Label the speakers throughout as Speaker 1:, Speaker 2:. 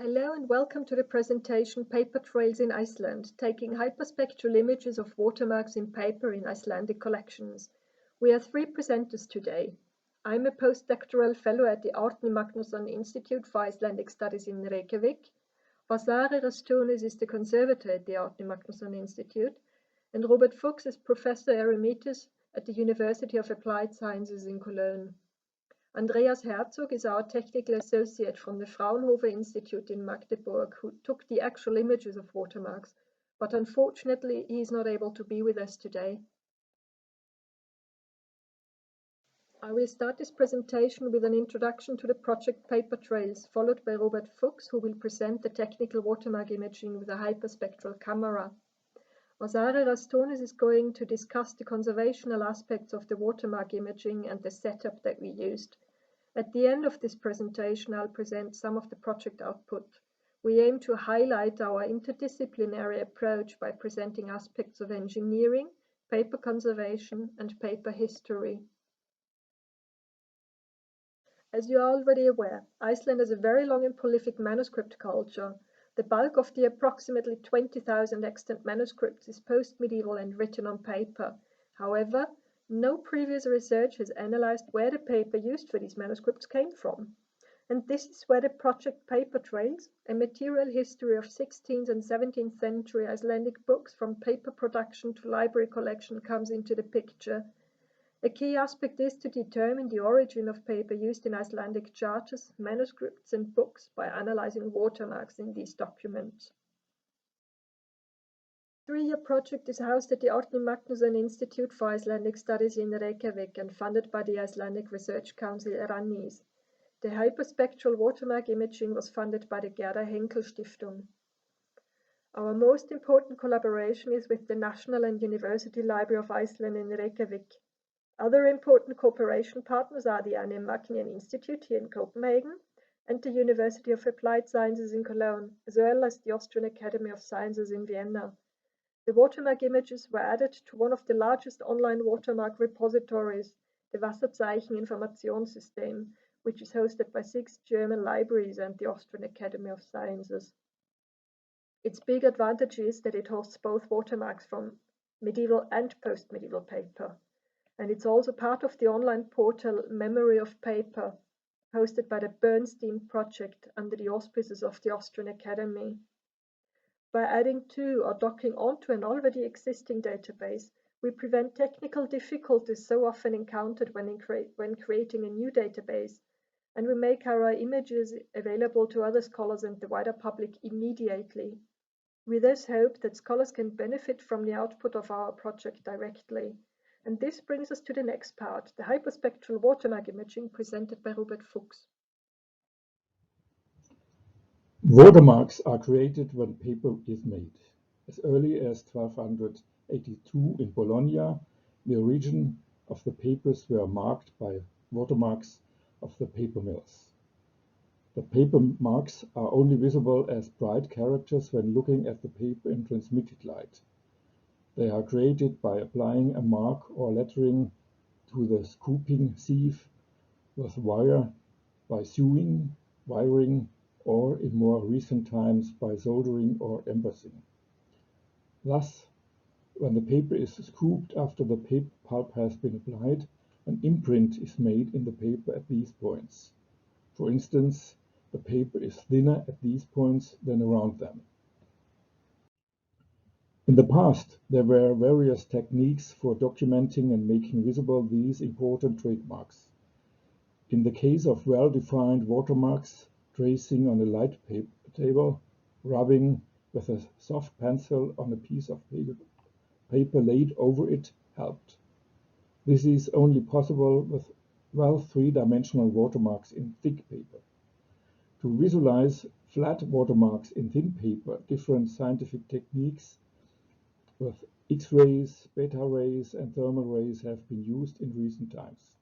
Speaker 1: Hello and welcome to the presentation Paper Trails in Iceland, taking hyperspectral images of watermarks in paper in Icelandic collections. We are three presenters today. I'm a postdoctoral fellow at the Árni Magnússon Institute for Icelandic Studies in Reykjavík. Vasarė Rastonis is the conservator at the Árni Magnússon Institute, and Robert Fuchs is Professor Emeritus at the University of Applied Sciences in Cologne. Andreas Herzog is our technical associate from the Fraunhofer Institute in Magdeburg, who took the actual images of watermarks, but unfortunately he is not able to be with us today. I will start this presentation with an introduction to the project Paper Trails, followed by Robert Fuchs, who will present the technical watermark imaging with a hyperspectral camera. Vasarė Rastonis is going to discuss the conservational aspects of the watermark imaging and the setup that we used. At the end of this presentation, I'll present some of the project output. We aim to highlight our interdisciplinary approach by presenting aspects of engineering, paper conservation, and paper history. As you are already aware, Iceland has a very long and prolific manuscript culture. The bulk of the approximately 20,000 extant manuscripts is post-medieval and written on paper. However, no previous research has analyzed where the paper used for these manuscripts came from. And this is where the project Paper Trails, a material history of 16th and 17th century Icelandic books from paper production to library collection, comes into the picture. A key aspect is to determine the origin of paper used in Icelandic charters, manuscripts and books by analyzing watermarks in these documents. The three-year project is housed at the Árni Magnússon Institute for Icelandic Studies in Reykjavík and funded by the Icelandic Research Council (RANIS). The hyperspectral watermark imaging was funded by the Gerda-Henkel-Stiftung. Our most important collaboration is with the National and University Library of Iceland in Reykjavík. Other important cooperation partners are the Árni Magnússon Institute here in Copenhagen and the University of Applied Sciences in Cologne, as well as the Austrian Academy of Sciences in Vienna. The watermark images were added to one of the largest online watermark repositories, the Wasserzeichen Informationssystem, which is hosted by 6 German libraries and the Austrian Academy of Sciences. Its big advantage is that it hosts both watermarks from medieval and post-medieval paper. And it's also part of the online portal Memory of Paper, hosted by the Bernstein project under the auspices of the Austrian Academy. By adding to or docking onto an already existing database, we prevent technical difficulties so often encountered when creating a new database, and we make our images available to other scholars and the wider public immediately. We thus hope that scholars can benefit from the output of our project directly. And this brings us to the next part, the hyperspectral watermark imaging presented by Robert Fuchs.
Speaker 2: Watermarks are created when paper is made. As early as 1282 in Bologna, the origin of the papers were marked by watermarks of the paper mills. The paper marks are only visible as bright characters when looking at the paper in transmitted light. They are created by applying a mark or lettering to the scooping sieve with wire, by sewing, wiring, or in more recent times by soldering or embossing. Thus, when the paper is scooped after the paper pulp has been applied, an imprint is made in the paper at these points. For instance, the paper is thinner at these points than around them. In the past, there were various techniques for documenting and making visible these important trademarks. In the case of well-defined watermarks, tracing on a light paper table, rubbing with a soft pencil on a piece of paper laid over it helped. This is only possible with three-dimensional watermarks in thick paper. To visualize flat watermarks in thin paper, different scientific techniques with X-rays, beta rays, and thermal rays have been used in recent times.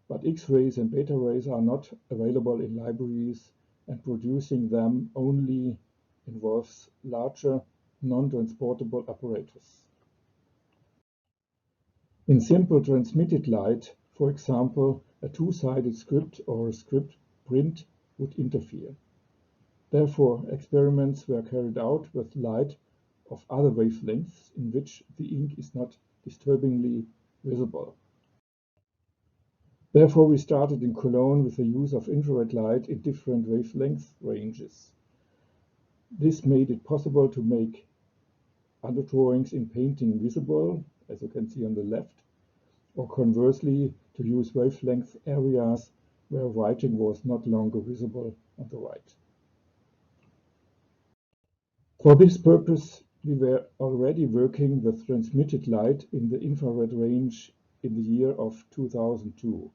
Speaker 2: But X-rays and beta rays are not available in libraries, and producing them only involves larger, non-transportable apparatus. In simple transmitted light, for example, a two-sided script or a script print would interfere. Therefore, experiments were carried out with light of other wavelengths in which the ink is not disturbingly visible. Therefore, we started in Cologne with the use of infrared light in different wavelength ranges. This made it possible to make underdrawings in painting visible, as you can see on the left, or conversely, to use wavelength areas where writing was not longer visible on the right. For this purpose, we were already working with transmitted light in the infrared range in the year of 2002.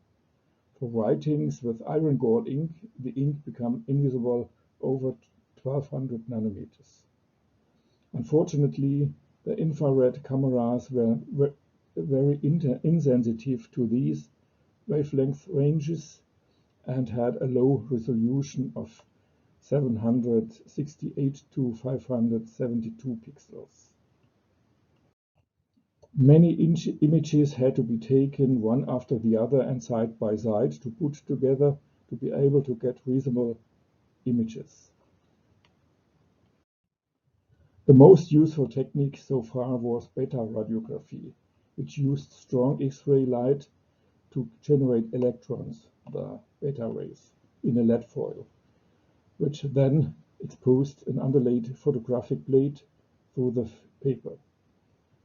Speaker 2: For writings with iron gall ink, the ink became invisible over 1200 nanometers. Unfortunately, the infrared cameras were very insensitive to these wavelength ranges and had a low resolution of 768 to 572 pixels. Many images had to be taken one after the other and side by side to put together to be able to get reasonable images. The most useful technique so far was beta radiography, which used strong X-ray light to generate electrons, the beta rays, in a lead foil, which then exposed an underlaid photographic plate through the paper.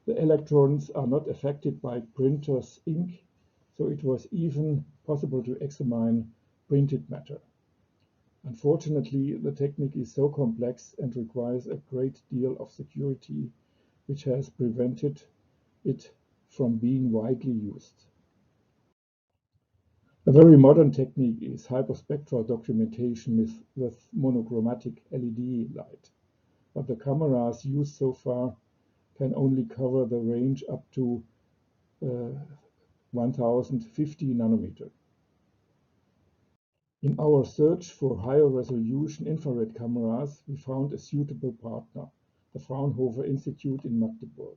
Speaker 2: The electrons are not affected by printer's ink, so it was even possible to examine printed matter. Unfortunately, the technique is so complex and requires a great deal of security, which has prevented it from being widely used. A very modern technique is hyperspectral documentation with monochromatic LED light, but the cameras used so far can only cover the range up to 1050 nanometer. In our search for higher resolution infrared cameras, we found a suitable partner, the Fraunhofer Institute in Magdeburg.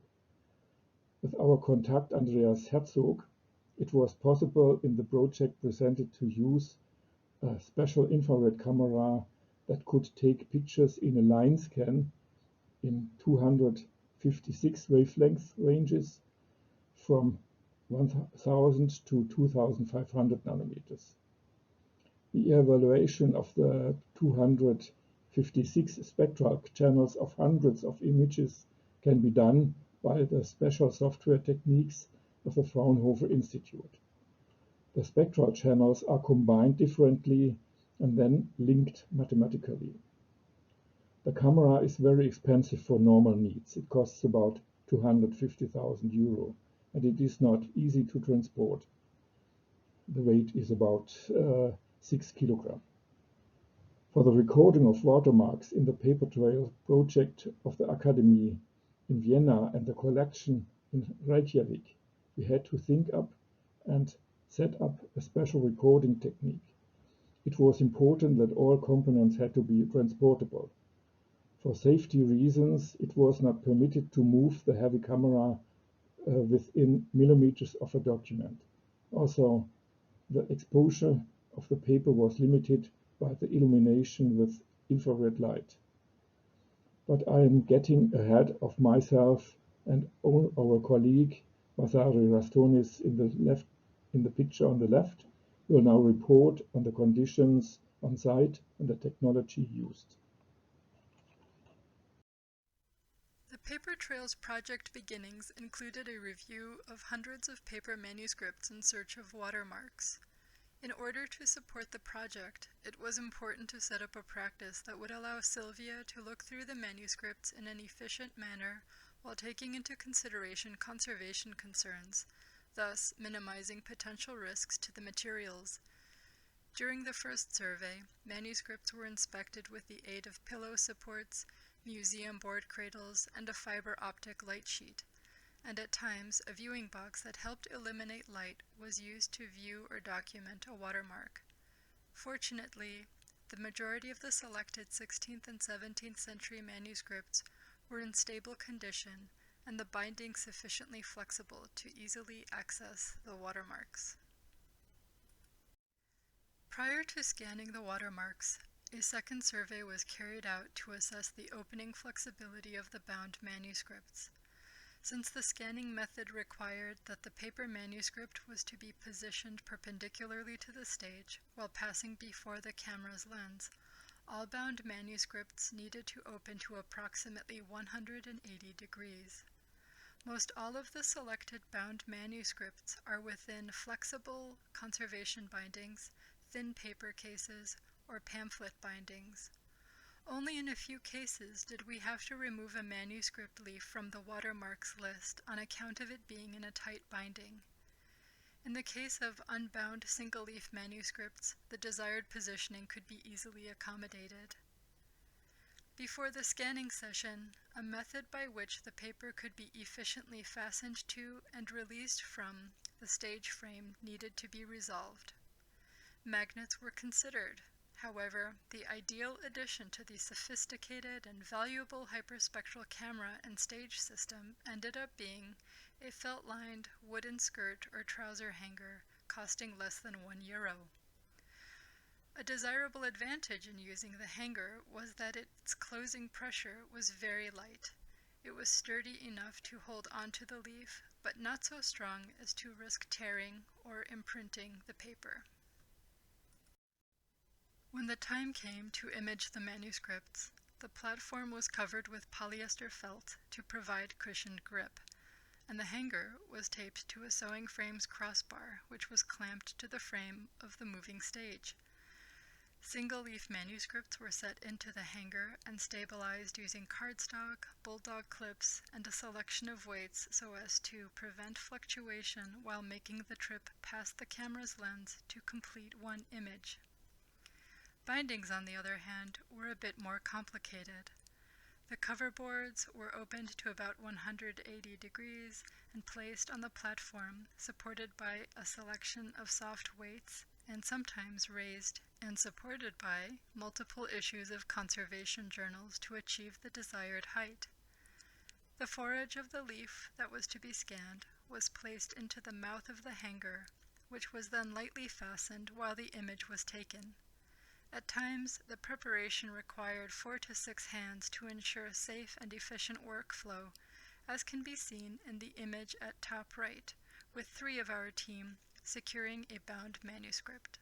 Speaker 2: With our contact Andreas Herzog, it was possible in the project presented to use a special infrared camera that could take pictures in a line scan in 256 wavelength ranges from 1000 to 2500 nanometers. The evaluation of the 256 spectral channels of hundreds of images can be done by the special software techniques of the Fraunhofer Institute. The spectral channels are combined differently and then linked mathematically. The camera is very expensive for normal needs. It costs about 250,000 euro, and it is not easy to transport. The weight is about 6 kilograms. For the recording of watermarks in the paper trail project of the Academy in Vienna and the collection in Reykjavík, we had to think up and set up a special recording technique. It was important that all components had to be transportable. For safety reasons, it was not permitted to move the heavy camera within millimeters of a document. Also, the exposure of the paper was limited by the illumination with infrared light. But I am getting ahead of myself, and our colleague Vasarė Rastonis in the picture on the left will now report on the conditions on site and the technology used.
Speaker 3: The Paper Trails project beginnings included a review of hundreds of paper manuscripts in search of watermarks. In order to support the project, it was important to set up a practice that would allow Silvia to look through the manuscripts in an efficient manner while taking into consideration conservation concerns, thus minimizing potential risks to the materials. During the first survey, manuscripts were inspected with the aid of pillow supports, museum board cradles, and a fiber optic light sheet, and at times a viewing box that helped eliminate light was used to view or document a watermark. Fortunately, the majority of the selected 16th and 17th century manuscripts were in stable condition and the binding sufficiently flexible to easily access the watermarks. Prior to scanning the watermarks, a second survey was carried out to assess the opening flexibility of the bound manuscripts. Since the scanning method required that the paper manuscript was to be positioned perpendicularly to the stage while passing before the camera's lens, all bound manuscripts needed to open to approximately 180 degrees. Most all of the selected bound manuscripts are within flexible conservation bindings, thin paper cases, or pamphlet bindings. Only in a few cases did we have to remove a manuscript leaf from the watermarks list on account of it being in a tight binding. In the case of unbound single-leaf manuscripts, the desired positioning could be easily accommodated. Before the scanning session, a method by which the paper could be efficiently fastened to and released from the stage frame needed to be resolved. Magnets were considered. However, the ideal addition to the sophisticated and valuable hyperspectral camera and stage system ended up being a felt-lined wooden skirt or trouser hanger costing less than €1. A desirable advantage in using the hanger was that its closing pressure was very light. It was sturdy enough to hold onto the leaf, but not so strong as to risk tearing or imprinting the paper. When the time came to image the manuscripts, the platform was covered with polyester felt to provide cushioned grip, and the hanger was taped to a sewing frame's crossbar, which was clamped to the frame of the moving stage. Single-leaf manuscripts were set into the hanger and stabilized using cardstock, bulldog clips, and a selection of weights so as to prevent fluctuation while making the trip past the camera's lens to complete one image. Bindings, on the other hand, were a bit more complicated. The cover boards were opened to about 180 degrees and placed on the platform, supported by a selection of soft weights, and sometimes raised and supported by multiple issues of conservation journals to achieve the desired height. The forage of the leaf that was to be scanned was placed into the mouth of the hanger, which was then lightly fastened while the image was taken. At times, the preparation required 4 to 6 hands to ensure safe and efficient workflow, as can be seen in the image at top right, with 3 of our team securing a bound manuscript.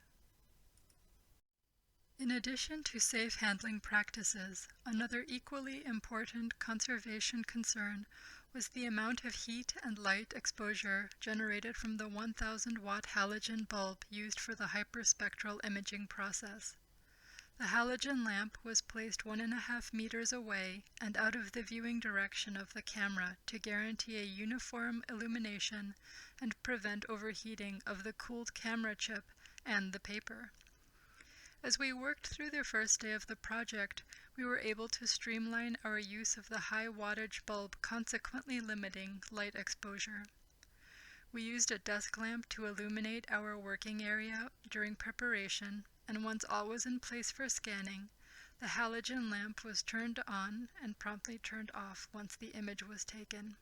Speaker 3: In addition to safe handling practices, another equally important conservation concern was the amount of heat and light exposure generated from the 1,000-watt halogen bulb used for the hyperspectral imaging process. The halogen lamp was placed 1.5 meters away and out of the viewing direction of the camera to guarantee a uniform illumination and prevent overheating of the cooled camera chip and the paper. As we worked through the first day of the project, we were able to streamline our use of the high wattage bulb, consequently limiting light exposure. We used a desk lamp to illuminate our working area during preparation, and once all was in place for scanning, the halogen lamp was turned on and promptly turned off once the image was taken.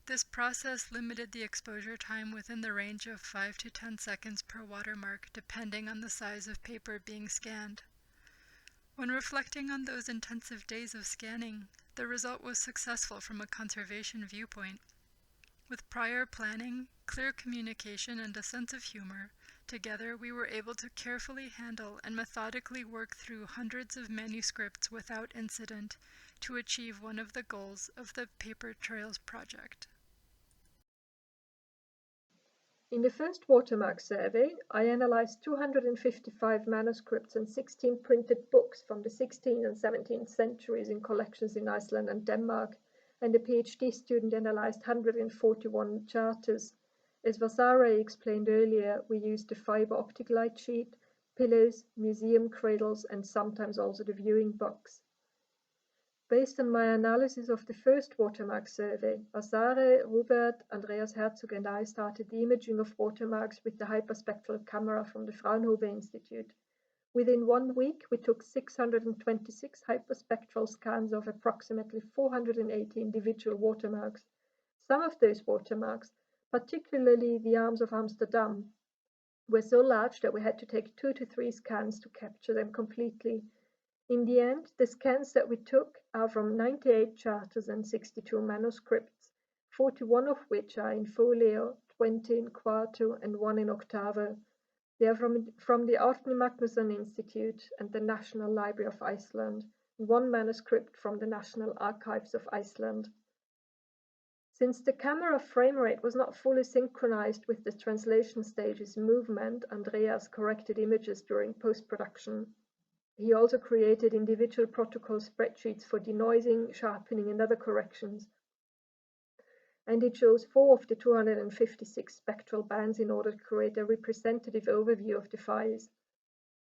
Speaker 3: This process limited the exposure time within the range of 5 to 10 seconds per watermark, depending on the size of paper being scanned. When reflecting on those intensive days of scanning, the result was successful from a conservation viewpoint. With prior planning, clear communication, and a sense of humor, together we were able to carefully handle and methodically work through hundreds of manuscripts without incident to achieve one of the goals of the Paper Trails project.
Speaker 1: In the first watermark survey, I analyzed 255 manuscripts and 16 printed books from the 16th and 17th centuries in collections in Iceland and Denmark, and a PhD student analyzed 141 charters. As Vasarė explained earlier, we used the fiber optic light sheet, pillows, museum cradles, and sometimes also the viewing box. Based on my analysis of the first watermark survey, Vasarė, Robert, Andreas Herzog, and I started the imaging of watermarks with the hyperspectral camera from the Fraunhofer Institute. Within 1 week, we took 626 hyperspectral scans of approximately 480 individual watermarks. Some of those watermarks, particularly the arms of Amsterdam, were so large that we had to take 2 to 3 scans to capture them completely. In the end, the scans that we took are from 98 charters and 62 manuscripts, 41 of which are in folio, 20 in quarto, and 1 in octavo. They are from the Árni Magnússon Institute and the National Library of Iceland, and 1 manuscript from the National Archives of Iceland. Since the camera frame rate was not fully synchronized with the translation stage's movement, Andreas corrected images during post-production. He also created individual protocol spreadsheets for denoising, sharpening, and other corrections. And he chose 4 of the 256 spectral bands in order to create a representative overview of the files.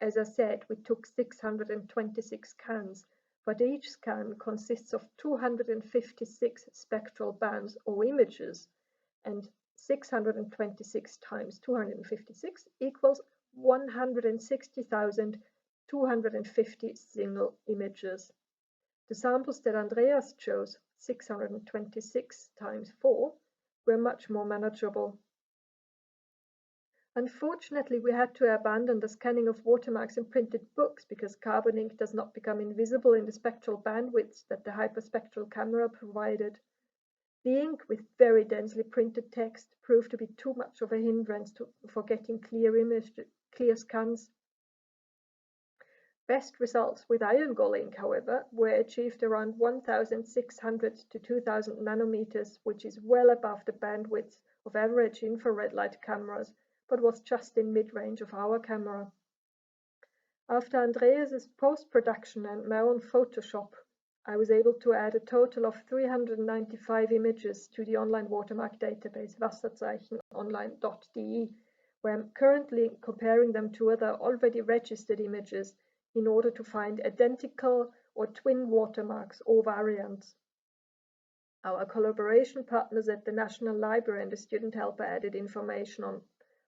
Speaker 1: As I said, we took 626 scans, but each scan consists of 256 spectral bands or images, and 626 times 256 equals 160,250 single images. The samples that Andreas chose, 626 times 4, were much more manageable. Unfortunately, we had to abandon the scanning of watermarks in printed books because carbon ink does not become invisible in the spectral bandwidths that the hyperspectral camera provided. The ink with very densely printed text proved to be too much of a hindrance for getting clear scans. Best results with iron gall ink, however, were achieved around 1,600 to 2,000 nanometers, which is well above the bandwidth of average infrared light cameras, but was just in mid-range of our camera. After Andreas's post-production and my own Photoshop, I was able to add a total of 395 images to the online watermark database Wasserzeichen-online.de, where I'm currently comparing them to other already registered images in order to find identical or twin watermarks or variants. Our collaboration partners at the National Library and the Student Helper added information on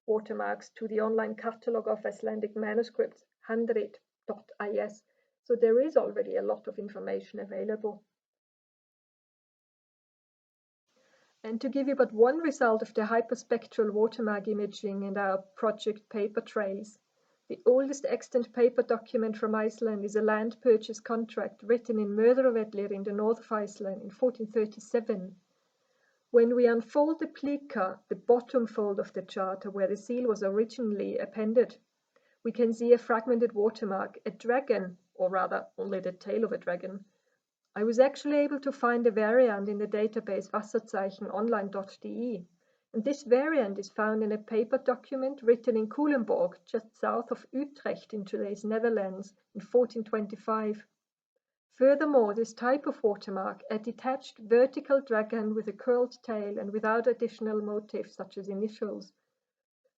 Speaker 1: watermarks to the online catalogue of Icelandic manuscripts, handrit.is, so there is already a lot of information available. And to give you but one result of the hyperspectral watermark imaging in our project Paper Trails, the oldest extant paper document from Iceland is a land purchase contract written in Mörðuvellir in the north of Iceland in 1437. When we unfold the plica, the bottom fold of the charter where the seal was originally appended, we can see a fragmented watermark, a dragon, or rather only the tail of a dragon. I was actually able to find a variant in the database Wasserzeichen-online.de, and this variant is found in a paper document written in Culemborg, just south of Utrecht in today's Netherlands, in 1425. Furthermore, this type of watermark, a detached vertical dragon with a curled tail and without additional motifs such as initials,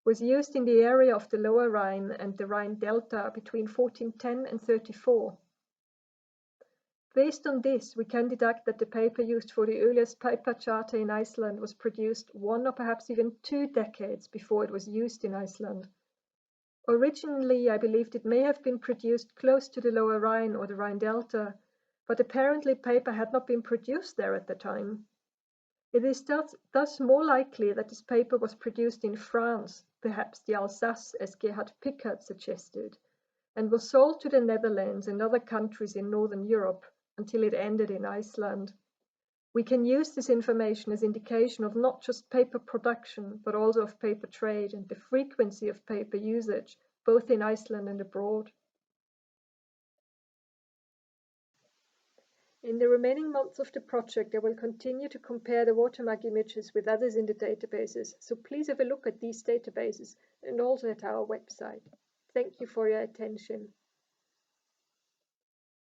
Speaker 1: was used in the area of the Lower Rhine and the Rhine Delta between 1410 and 34. Based on this, we can deduct that the paper used for the earliest paper charter in Iceland was produced 1 or perhaps even 2 decades before it was used in Iceland. Originally, I believed it may have been produced close to the Lower Rhine or the Rhine Delta, but apparently paper had not been produced there at the time. It is thus more likely that this paper was produced in France, perhaps the Alsace, as Gerhard Pickard suggested, and was sold to the Netherlands and other countries in Northern Europe until it ended in Iceland. We can use this information as indication of not just paper production, but also of paper trade and the frequency of paper usage, both in Iceland and abroad. In the remaining months of the project, I will continue to compare the watermark images with others in the databases, so please have a look at these databases and also at our website. Thank you for your attention.